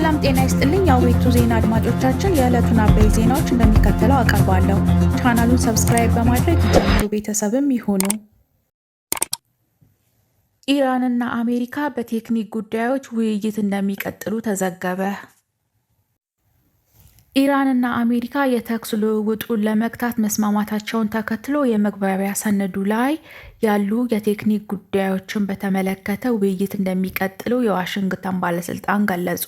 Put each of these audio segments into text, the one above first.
ሰላም ጤና ይስጥልኝ የአዌቱ ዜና አድማጮቻችን፣ የዕለቱን አበይ ዜናዎች እንደሚከተለው አቀርባለሁ። ቻናሉን ሰብስክራይብ በማድረግ ይጀምሩ፣ ቤተሰብም ይሁኑ። ኢራንና አሜሪካ በቴክኒክ ጉዳዮች ውይይት እንደሚቀጥሉ ተዘገበ። ኢራንና አሜሪካ የተኩስ ልውውጡን ለመግታት መስማማታቸውን ተከትሎ የመግባቢያ ሰነዱ ላይ ያሉ የቴክኒክ ጉዳዮችን በተመለከተ ውይይት እንደሚቀጥሉ የዋሽንግተን ባለስልጣን ገለጹ።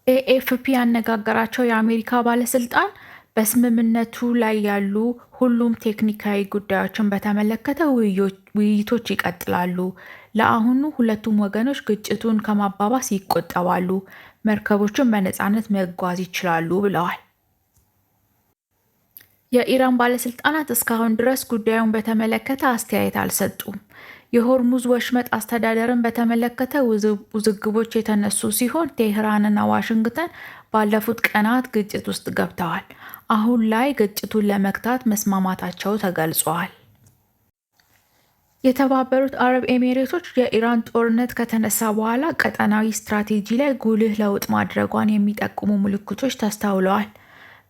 ኤኤፍፒ ያነጋገራቸው የአሜሪካ ባለስልጣን በስምምነቱ ላይ ያሉ ሁሉም ቴክኒካዊ ጉዳዮችን በተመለከተ ውይይቶች ይቀጥላሉ። ለአሁኑ ሁለቱም ወገኖች ግጭቱን ከማባባስ ይቆጠባሉ፣ መርከቦችን በነፃነት መጓዝ ይችላሉ ብለዋል። የኢራን ባለስልጣናት እስካሁን ድረስ ጉዳዩን በተመለከተ አስተያየት አልሰጡም። የሆርሙዝ ወሽመጥ አስተዳደርን በተመለከተ ውዝግቦች የተነሱ ሲሆን ቴህራንና ዋሽንግተን ባለፉት ቀናት ግጭት ውስጥ ገብተዋል። አሁን ላይ ግጭቱን ለመግታት መስማማታቸው ተገልጿል። የተባበሩት አረብ ኤሚሬቶች የኢራን ጦርነት ከተነሳ በኋላ ቀጠናዊ ስትራቴጂ ላይ ጉልህ ለውጥ ማድረጓን የሚጠቁሙ ምልክቶች ተስተውለዋል።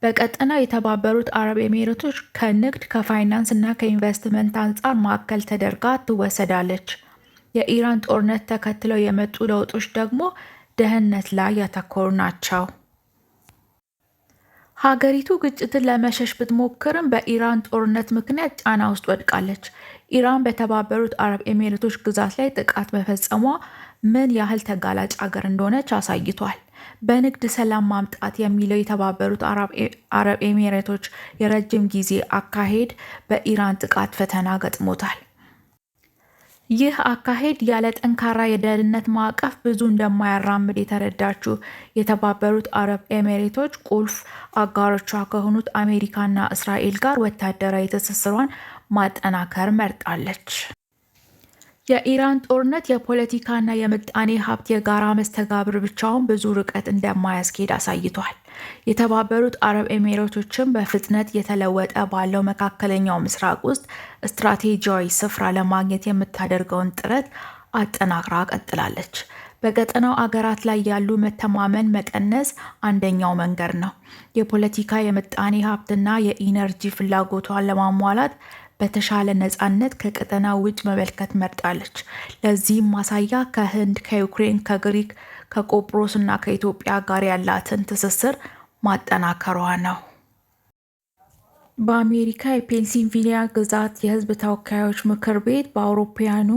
በቀጠናው የተባበሩት አረብ ኤሚሬቶች ከንግድ፣ ከፋይናንስ እና ከኢንቨስትመንት አንጻር ማዕከል ተደርጋ ትወሰዳለች። የኢራን ጦርነት ተከትለው የመጡ ለውጦች ደግሞ ደህንነት ላይ ያተኮሩ ናቸው። ሀገሪቱ ግጭትን ለመሸሽ ብትሞክርም በኢራን ጦርነት ምክንያት ጫና ውስጥ ወድቃለች። ኢራን በተባበሩት አረብ ኤሚሬቶች ግዛት ላይ ጥቃት መፈጸሟ ምን ያህል ተጋላጭ ሀገር እንደሆነች አሳይቷል። በንግድ ሰላም ማምጣት የሚለው የተባበሩት አረብ ኤሚሬቶች የረጅም ጊዜ አካሄድ በኢራን ጥቃት ፈተና ገጥሞታል። ይህ አካሄድ ያለ ጠንካራ የደህንነት ማዕቀፍ ብዙ እንደማያራምድ የተረዳችው የተባበሩት አረብ ኤሚሬቶች ቁልፍ አጋሮቿ ከሆኑት አሜሪካና እስራኤል ጋር ወታደራዊ ትስስሯን ማጠናከር መርጣለች። የኢራን ጦርነት የፖለቲካና የምጣኔ ሀብት የጋራ መስተጋብር ብቻውን ብዙ ርቀት እንደማያስኬድ አሳይቷል። የተባበሩት አረብ ኤሚሬቶችም በፍጥነት የተለወጠ ባለው መካከለኛው ምስራቅ ውስጥ ስትራቴጂያዊ ስፍራ ለማግኘት የምታደርገውን ጥረት አጠናክራ ቀጥላለች። በቀጠናው አገራት ላይ ያሉ መተማመን መቀነስ አንደኛው መንገድ ነው። የፖለቲካ የምጣኔ ሀብትና የኢነርጂ ፍላጎቷን ለማሟላት በተሻለ ነፃነት ከቀጠናው ውጭ መመልከት መርጣለች። ለዚህም ማሳያ ከህንድ፣ ከዩክሬን፣ ከግሪክ፣ ከቆጵሮስ እና ከኢትዮጵያ ጋር ያላትን ትስስር ማጠናከሯ ነው። በአሜሪካ የፔንሲልቬኒያ ግዛት የህዝብ ተወካዮች ምክር ቤት በአውሮፓውያኑ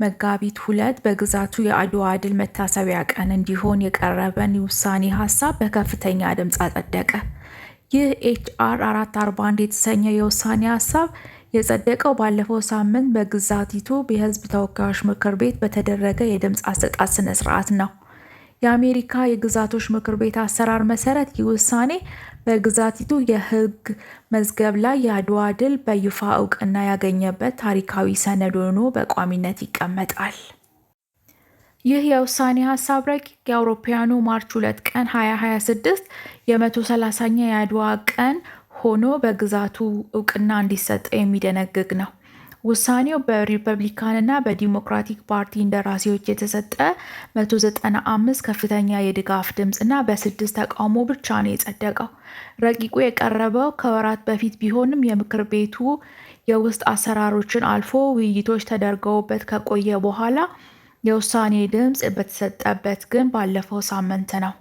መጋቢት 2 በግዛቱ የአድዋ ድል መታሰቢያ ቀን እንዲሆን የቀረበን የውሳኔ ሀሳብ በከፍተኛ ድምፅ አጸደቀ። ይህ HR 441 የተሰኘ የውሳኔ ሀሳብ የጸደቀው ባለፈው ሳምንት በግዛቲቱ የህዝብ ተወካዮች ምክር ቤት በተደረገ የድምፅ አሰጣጥ ስነ ስርዓት ነው። የአሜሪካ የግዛቶች ምክር ቤት አሰራር መሰረት ይህ ውሳኔ በግዛቲቱ የህግ መዝገብ ላይ የአድዋ ድል በይፋ እውቅና ያገኘበት ታሪካዊ ሰነድ ሆኖ በቋሚነት ይቀመጣል። ይህ የውሳኔ ሀሳብ ረቂቅ የአውሮፓውያኑ ማርች 2 ቀን 2026 የ130ኛ የአድዋ ቀን ሆኖ በግዛቱ እውቅና እንዲሰጠው የሚደነግግ ነው። ውሳኔው በሪፐብሊካንና በዲሞክራቲክ ፓርቲ እንደራሴዎች የተሰጠ 195 ከፍተኛ የድጋፍ ድምፅና በ6 ተቃውሞ ብቻ ነው የጸደቀው። ረቂቁ የቀረበው ከወራት በፊት ቢሆንም የምክር ቤቱ የውስጥ አሰራሮችን አልፎ ውይይቶች ተደርገውበት ከቆየ በኋላ የውሳኔ ድምፅ በተሰጠበት ግን ባለፈው ሳምንት ነው።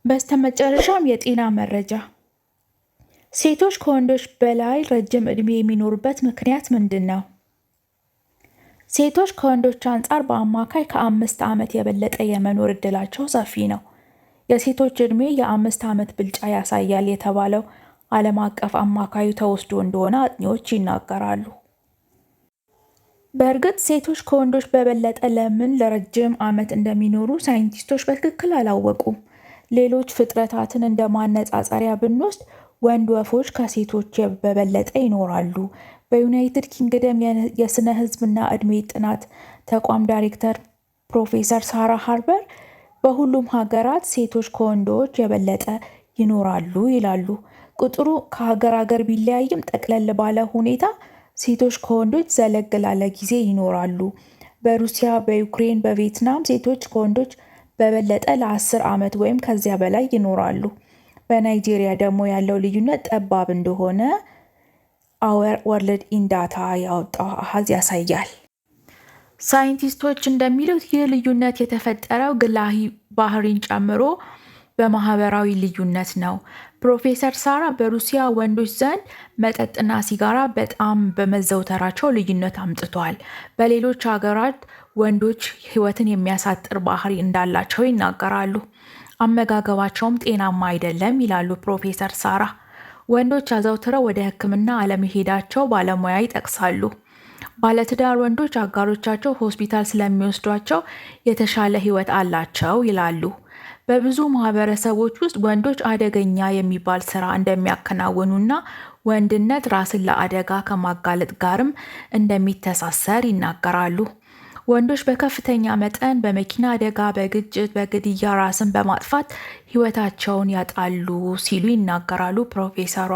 በስተመጨረሻም የጤና መረጃ። ሴቶች ከወንዶች በላይ ረጅም ዕድሜ የሚኖሩበት ምክንያት ምንድን ነው? ሴቶች ከወንዶች አንጻር በአማካይ ከ5 ዓመት የበለጠ የመኖር ዕድላቸው ሰፊ ነው። የሴቶች ዕድሜ የ5 ዓመት ብልጫ ያሳያል የተባለው ዓለም አቀፍ አማካዩ ተወስዶ እንደሆነ አጥኚዎች ይናገራሉ። በእርግጥ ሴቶች ከወንዶች በበለጠ ለምን ለረጅም ዓመት እንደሚኖሩ ሳይንቲስቶች በትክክል አላወቁም። ሌሎች ፍጥረታትን እንደ ማነጻጸሪያ ብንወስድ ወንድ ወፎች ከሴቶች በበለጠ ይኖራሉ። በዩናይትድ ኪንግደም የስነ ህዝብና ዕድሜ ጥናት ተቋም ዳይሬክተር ፕሮፌሰር ሳራ ሃርበር በሁሉም ሀገራት ሴቶች ከወንዶች የበለጠ ይኖራሉ ይላሉ። ቁጥሩ ከሀገር ሀገር ቢለያይም ጠቅለል ባለ ሁኔታ ሴቶች ከወንዶች ዘለግ ላለ ጊዜ ይኖራሉ። በሩሲያ፣ በዩክሬን፣ በቪየትናም ሴቶች ከወንዶች በበለጠ ለ10 ዓመት ወይም ከዚያ በላይ ይኖራሉ። በናይጄሪያ ደግሞ ያለው ልዩነት ጠባብ እንደሆነ አወር ወርልድ ኢን ዳታ ያወጣው አሃዝ ያሳያል። ሳይንቲስቶች እንደሚሉት ይህ ልዩነት የተፈጠረው ግላዊ ባህሪን ጨምሮ በማህበራዊ ልዩነት ነው። ፕሮፌሰር ሳራ በሩሲያ ወንዶች ዘንድ መጠጥና ሲጋራ በጣም በመዘውተራቸው ልዩነት አምጥቷል። በሌሎች ሀገራት ወንዶች ሕይወትን የሚያሳጥር ባህሪ እንዳላቸው ይናገራሉ። አመጋገባቸውም ጤናማ አይደለም ይላሉ ፕሮፌሰር ሳራ። ወንዶች አዘውትረው ወደ ሕክምና አለመሄዳቸው ባለሙያ ይጠቅሳሉ። ባለትዳር ወንዶች አጋሮቻቸው ሆስፒታል ስለሚወስዷቸው የተሻለ ሕይወት አላቸው ይላሉ። በብዙ ማህበረሰቦች ውስጥ ወንዶች አደገኛ የሚባል ስራ እንደሚያከናውኑና ወንድነት ራስን ለአደጋ ከማጋለጥ ጋርም እንደሚተሳሰር ይናገራሉ። ወንዶች በከፍተኛ መጠን በመኪና አደጋ፣ በግጭት፣ በግድያ ራስን በማጥፋት ህይወታቸውን ያጣሉ ሲሉ ይናገራሉ ፕሮፌሰሯ።